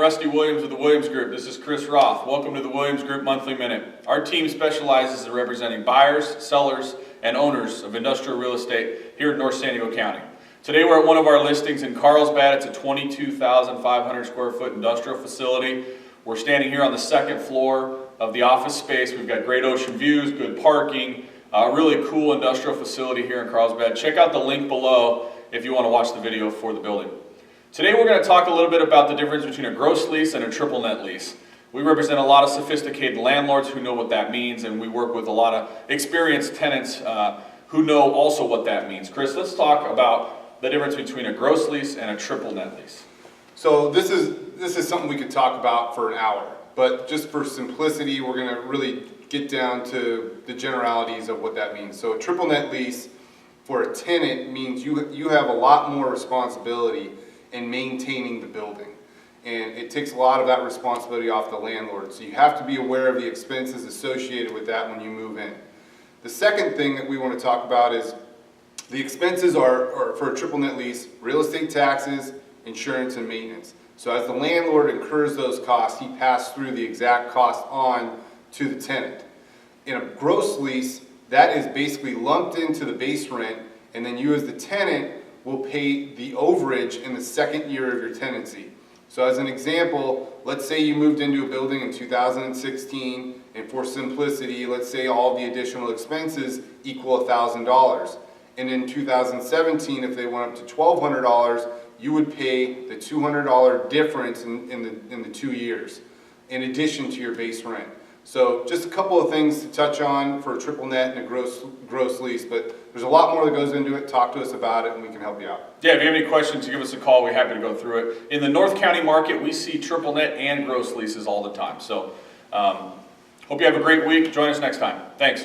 Rusty Williams of the Williams Group. This is Chris Roth. Welcome to the Williams Group Monthly Minute. Our team specializes in representing buyers, sellers, and owners of industrial real estate here in North San Diego County. Today we're at one of our listings in Carlsbad. It's a 22,500 square foot industrial facility. We're standing here on the second floor of the office space. We've got great ocean views, good parking, a really cool industrial facility here in Carlsbad. Check out the link below if you want to watch the video for the building. Today we're going to talk a little bit about the difference between a gross lease and a triple net lease. We represent a lot of sophisticated landlords who know what that means, and we work with a lot of experienced tenants who know also what that means. Chris, let's talk about the difference between a gross lease and a triple net lease. So this is something we could talk about for an hour, but just for simplicity, we're going to really get down to the generalities of what that means. So a triple net lease for a tenant means you have a lot more responsibility in maintaining the building, and it takes a lot of that responsibility off the landlord. So you have to be aware of the expenses associated with that when you move in. The second thing that we want to talk about is the expenses are for a triple net lease: real estate taxes, insurance, and maintenance. So as the landlord incurs those costs, he passes through the exact cost on to the tenant. In a gross lease, that is basically lumped into the base rent, and then you as the tenant will pay the overage in the second year of your tenancy. So as an example, let's say you moved into a building in 2016, and for simplicity, let's say all the additional expenses equal $1,000. And in 2017, if they went up to $1,200, you would pay the $200 difference in the 2 years, in addition to your base rent. So just a couple of things to touch on for a triple net and a gross lease, but there's a lot more that goes into it. Talk to us about it and we can help you out. Yeah, if you have any questions, give us a call. We're happy to go through it. In the North County market, we see triple net and gross leases all the time. So hope you have a great week. Join us next time. Thanks.